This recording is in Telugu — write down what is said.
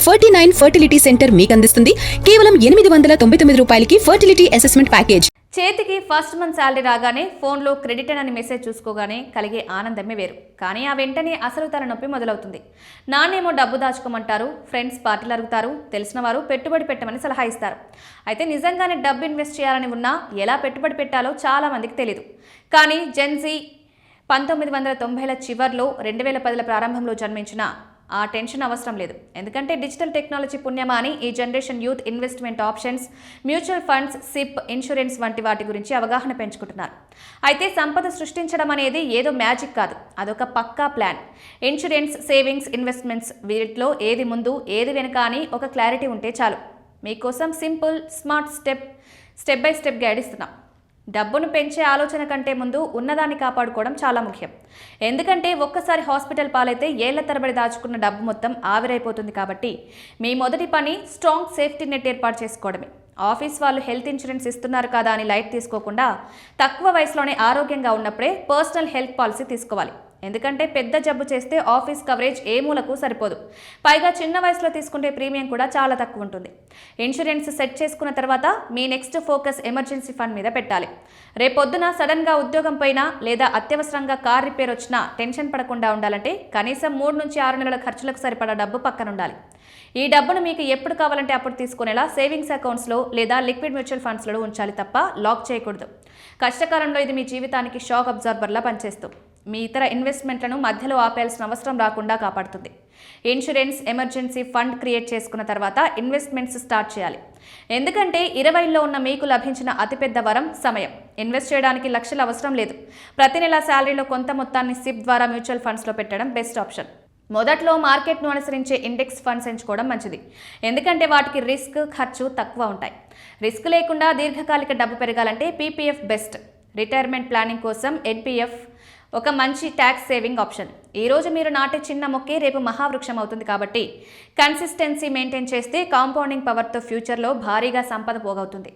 49 ఫర్టిలిటీ సెంటర్ మీకు అందిస్తుంది కేవలం 899 రూపాయలకి ఫర్టిలిటీ అసెస్మెంట్ ప్యాకేజ్. చేతికి ఫస్ట్ మంత్ శాలరీ రాగానే ఫోన్లో క్రెడిట్ అని మెసేజ్ చూసుకోగానే కలిగే ఆనందమే వేరు. కానీ ఆ వెంటనే అసలు తలనొప్పి మొదలవుతుంది. నాన్నేమో డబ్బు దాచుకోమంటారు, ఫ్రెండ్స్ పార్టీలు అడుగుతారు, తెలిసిన వారు పెట్టుబడి పెట్టమని సలహా ఇస్తారు. అయితే నిజంగానే డబ్బు ఇన్వెస్ట్ చేయాలని ఉన్నా ఎలా పెట్టుబడి పెట్టాలో చాలా మందికి తెలియదు. కానీ జెన్జీ 1990ల చివర్లో 2010ల ప్రారంభంలో జన్మించిన ఆ టెన్షన్ అవసరం లేదు. ఎందుకంటే డిజిటల్ టెక్నాలజీ పుణ్యమా అని ఈ generation youth investment options, mutual funds, SIP, insurance వంటి వాటి గురించి అవగాహన పెంచుకుంటున్నారు. అయితే సంపద సృష్టించడం అనేది ఏదో మ్యాజిక్ కాదు, అదొక పక్కా ప్లాన్. ఇన్సూరెన్స్, సేవింగ్స్, ఇన్వెస్ట్మెంట్స్ వీటిలో ఏది ముందు ఏది వెనుక అని ఒక క్లారిటీ ఉంటే చాలు. మీకోసం simple, smart step by step guide ఇస్తున్నాం. డబ్బును పెంచే ఆలోచన కంటే ముందు ఉన్నదాన్ని కాపాడుకోవడం చాలా ముఖ్యం. ఎందుకంటే ఒక్కసారి హాస్పిటల్ పాలైతే ఏళ్ల తరబడి దాచుకున్న డబ్బు మొత్తం ఆవిరైపోతుంది. కాబట్టి మీ మొదటి పని స్ట్రాంగ్ సేఫ్టీ నెట్ ఏర్పాటు చేసుకోవడమే. ఆఫీస్ వాళ్ళు హెల్త్ ఇన్సూరెన్స్ ఇస్తున్నారు కదా అని లైట్ తీసుకోకుండా తక్కువ వయసులోనే ఆరోగ్యంగా ఉన్నప్పుడే పర్సనల్ హెల్త్ పాలసీ తీసుకోవాలి. ఎందుకంటే పెద్ద జబ్బు చేస్తే ఆఫీస్ కవరేజ్ ఏ మూలకు సరిపోదు. పైగా చిన్న వయసులో తీసుకుంటే ప్రీమియం కూడా చాలా తక్కువ ఉంటుంది. ఇన్సూరెన్స్ సెట్ చేసుకున్న తర్వాత మీ నెక్స్ట్ ఫోకస్ ఎమర్జెన్సీ ఫండ్ మీద పెట్టాలి. రేపొద్దున సడన్గా ఉద్యోగం పోయినా లేదా అత్యవసరంగా కార్ రిపేర్ వచ్చినా టెన్షన్ పడకుండా ఉండాలంటే కనీసం 3 నుంచి 6 నెలల ఖర్చులకు సరిపడా డబ్బు పక్కన ఉండాలి. ఈ డబ్బును మీకు ఎప్పుడు కావాలంటే అప్పుడు తీసుకునేలా సేవింగ్స్ అకౌంట్స్లో లేదా లిక్విడ్ మ్యూచువల్ ఫండ్స్లో ఉంచాలి తప్ప లాక్ చేయకూడదు. కష్టకాలంలో ఇది మీ జీవితానికి షాక్ అబ్జార్బర్లా పనిచేస్తూ మీ ఇతర ఇన్వెస్ట్మెంట్లను మధ్యలో ఆపేయాల్సిన అవసరం రాకుండా కాపాడుతుంది. ఇన్సూరెన్స్, ఎమర్జెన్సీ ఫండ్ క్రియేట్ చేసుకున్న తర్వాత ఇన్వెస్ట్మెంట్స్ స్టార్ట్ చేయాలి. ఎందుకంటే 20లో ఉన్న మీకు లభించిన అతిపెద్ద వరం సమయం. ఇన్వెస్ట్ చేయడానికి లక్షలు అవసరం లేదు. ప్రతి నెల శాలరీలో కొంత మొత్తాన్ని సిప్ ద్వారా మ్యూచువల్ ఫండ్స్లో పెట్టడం బెస్ట్ ఆప్షన్. మొదట్లో మార్కెట్ను అనుసరించే ఇండెక్స్ ఫండ్స్ ఎంచుకోవడం మంచిది. ఎందుకంటే వాటికి రిస్క్, ఖర్చు తక్కువ ఉంటాయి. రిస్క్ లేకుండా దీర్ఘకాలిక డబ్బు పెరగాలంటే పీపీఎఫ్ బెస్ట్. రిటైర్మెంట్ ప్లానింగ్ కోసం ఎన్పీఎఫ్ ఒక మంచి ట్యాక్స్ సేవింగ్ ఆప్షన్. ఈరోజు మీరు నాటే చిన్న మొక్కే రేపు మహావృక్షం అవుతుంది. కాబట్టి కన్సిస్టెన్సీ మెయింటైన్ చేస్తే కాంపౌండింగ్ పవర్తో ఫ్యూచర్లో భారీగా సంపద పోగవుతుంది.